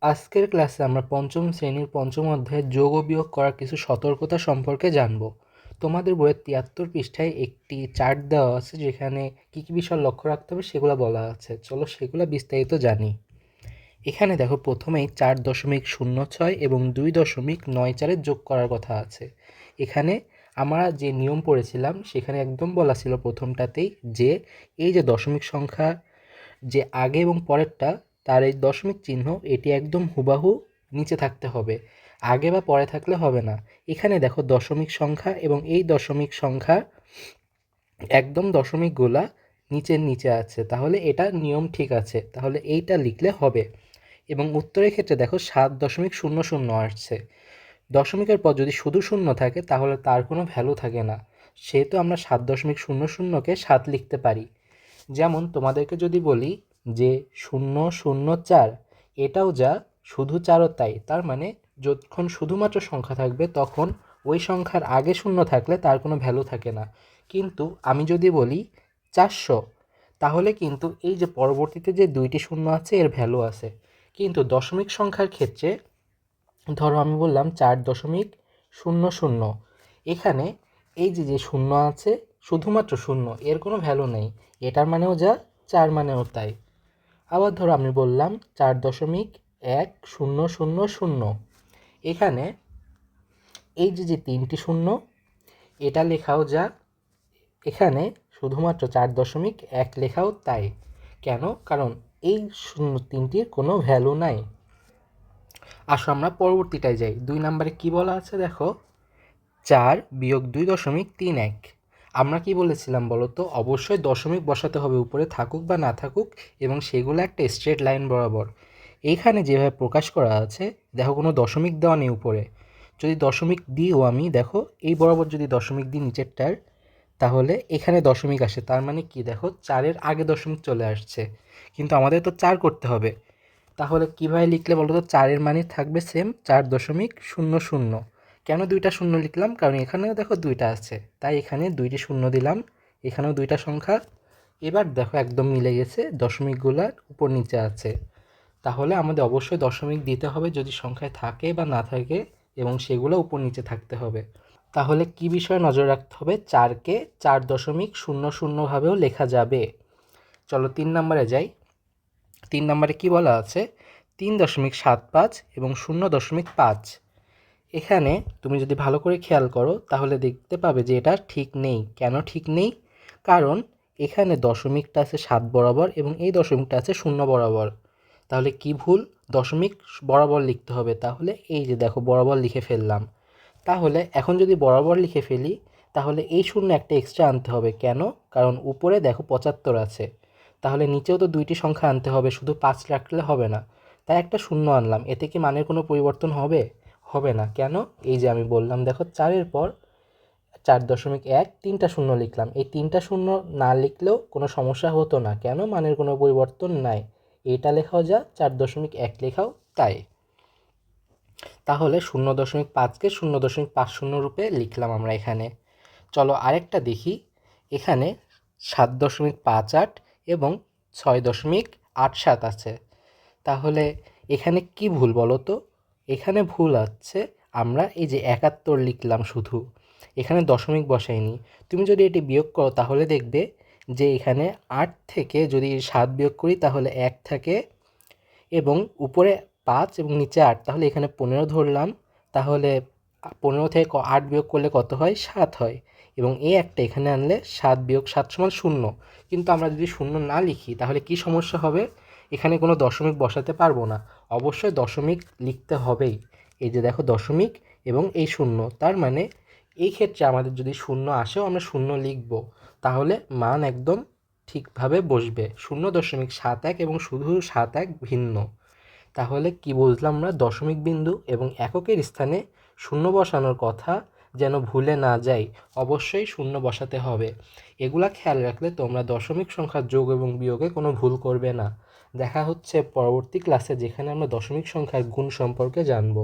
আজকের ক্লাসে আমরা পঞ্চম শ্রেণীর পঞ্চম অধ্যায়ে যোগ ও বিয়োগ করার কিছু সতর্কতা সম্পর্কে জানব। তোমাদের বইয়ের ৭৩ পৃষ্ঠায় একটি চার্ট দেওয়া আছে, যেখানে কী কী বিষয় লক্ষ্য রাখতে হবে সেগুলো বলা আছে। চলো সেগুলো বিস্তারিত জানি। এখানে দেখো, প্রথমেই ৪.০৬ এবং ২.৯৪ যোগ করার কথা আছে। এখানে আমরা যে নিয়ম পড়েছিলাম সেখানে একদম বলা ছিল প্রথমটাতেই যে এই যে দশমিক সংখ্যা যে আগে এবং পরেরটা, তার এই দশমিক চিহ্ন এটি একদম হুবাহু নিচে থাকতে হবে, আগে বা পরে থাকলে হবে না। এখানে দেখো দশমিক সংখ্যা এবং এই দশমিক সংখ্যা একদম দশমিকগুলা নিচের নিচে আছে, তাহলে এটা নিয়ম ঠিক আছে, তাহলে এইটা লিখলে হবে। এবং উত্তরের ক্ষেত্রে দেখো ৭.০০ আসছে। দশমিকের পর যদি শুধু শূন্য থাকে তাহলে তার কোনো ভ্যালু থাকে না, সেহেতু আমরা ৭.০০কে ৭ লিখতে পারি। যেমন তোমাদেরকে যদি বলি যে ০০৪, এটাও যা শুধু চারও তাই, তার মানে যখন শুধুমাত্র সংখ্যা থাকবে তখন ওই সংখ্যার আগে শূন্য থাকলে তার কোনো ভ্যালু থাকে না। কিন্তু আমি যদি বলি ৪০০, তাহলে কিন্তু এই যে পরবর্তীতে যে দুইটি শূন্য আছে এর ভ্যালু আছে। কিন্তু দশমিক সংখ্যার ক্ষেত্রে ধরো আমি বললাম ৪.০০, এখানে এই যে যে শূন্য আছে শুধুমাত্র শূন্য, এর কোনো ভ্যালু নেই, এটার মানেও যা, চার মানেও তাই। আবার ধরো আমি বললাম ৪.১০০০, এখানে এই যে যে তিনটি শূন্য, এটা লেখাও যা, এখানে শুধুমাত্র ৪.১ লেখাও তাই। কেন? কারণ এই শূন্য তিনটির কোনো ভ্যালু নাই। আসো আমরা পরবর্তীটায় যাই। ২ নম্বরে কি বলা আছে দেখো, ৪-২.৩১। আমরা কি বলেছিলাম বলো তো? অবশ্যই দশমিক বসাতে হবে উপরে, থাকুক বা না থাকুক, এবং সেগুলো একটা স্ট্রেট লাইন বরাবর। এইখানে যেভাবে প্রকাশ করা আছে দেখো, কোনো দশমিক দেওয়া নেই উপরে। যদি দশমিক দিইও আমি, দেখো এই বরাবর যদি দশমিক দিই নিচেরটার, তাহলে এখানে দশমিক আসে, তার মানে কি দেখো ৪-এর আগে দশমিক চলে আসছে। কিন্তু আমাদের তো ৪ করতে হবে, তাহলে কীভাবে লিখলে বলো তো? ৪-এর মানে থাকবে সেম ৪.০০। কেন দুইটা শূন্য লিখলাম? কারণ এখানেও দেখো দুইটা আছে, তাই এখানে দুইটি শূন্য দিলাম, এখানেও দুইটা সংখ্যা। এবার দেখো একদম মিলে গেছে, দশমিকগুলার উপর নিচে আছে। তাহলে আমাদের অবশ্যই দশমিক দিতে হবে যদি সংখ্যায় থাকে বা না থাকে, এবং সেগুলো উপর নিচে থাকতে হবে। তাহলে কি বিষয়ে নজর রাখতে হবে? ৪কে ৪.০০ভাবেও লেখা যাবে। চলো ৩ নম্বরে যাই। ৩ নম্বরে কি বলা আছে? ৩.৭৫ এবং ০.৫। এখানে তুমি যদি ভালো করে খেয়াল করো তাহলে দেখতে পাবে যে এটা ঠিক নেই। কেন ঠিক নেই? কারণ এখানে দশমিকটা আছে ৭ বরাবর এবং এই দশমিকটা আছে ০ বরাবর। তাহলে কি ভুল? দশমিক বরাবর লিখতে হবে। তাহলে এই যে দেখো বরাবর লিখে ফেললাম। তাহলে এখন যদি বরাবর লিখে ফেলি, তাহলে এই শূন্য একটা এক্সট্রা আনতে হবে। কেন? কারণ উপরে দেখো ৭৫ আছে, তাহলে নিচেও তো দুইটি সংখ্যা আনতে হবে, শুধু ৫ রাখলে হবে না। তাই একটা শূন্য আনলাম। এতে কি মানের কোনো পরিবর্তন হবে? হবে না। কেন? এই যে আমি বললাম দেখো, ৪-এর পর ৪.১ তিনটা শূন্য লিখলাম। এই তিনটা শূন্য না লিখলেও কোনো সমস্যা হতো না। কেন? মানের কোনো পরিবর্তন নাই। এটা লেখাও যা, ৪.১ লেখাও তাই। তাহলে ০.৫কে ০.৫০ রূপে লিখলাম আমরা এখানে। চলো আরেকটা দেখি। এখানে ৭.৫৮ এবং ৬.৮৭ আছে। তাহলে এখানে কি ভুল বলো তো? এখানে ভুল আছে, আমরা এই যে ৭১ লিখলাম শুধু, এখানে দশমিক বসাইনি। তুমি যদি এটি বিয়োগ করো তাহলে দেখবে যে এখানে ৮ থেকে যদি ৭ বিয়োগ করি তাহলে ১ থাকে, এবং উপরে ৫ এবং নিচে ৮, তাহলে এখানে ১৫ ধরলাম। তাহলে ১৫ থেকে ৮ বিয়োগ করলে কত হয়? ৭ হয়। এবং এই একটা এখানে আনলে ৭ বিয়োগ ৭ সমান ০। কিন্তু আমরা যদি ০ না লিখি তাহলে কি সমস্যা হবে? এখানে কোনো দশমিক বসাতে পারবো না। অবশ্যই দশমিক লিখতে হবেই। এই যে দেখো দশমিক এবং এই ০, তার মানে এই ক্ষেত্রে আমাদের যদি ০ আসেও আমরা ০ লিখব, তাহলে মান একদম ঠিকভাবে বসবে। ০.৭১ এবং শুধু ৭১ ভিন্ন। তাহলে কি বুঝলাম আমরা? দশমিক বিন্দু এবং এককের স্থানে ০ বসানোর কথা যেন ভুলে না যাই, অবশ্যই ০ বসাতে হবে। এগুলা খেয়াল রাখলে তোমরা দশমিক সংখ্যার যোগ এবং বিয়োগে কোনো ভুল করবে না। দেখা হচ্ছে পরবর্তী ক্লাসে, যেখানে আমরা দশমিক সংখ্যার গুণ সম্পর্কে জানব।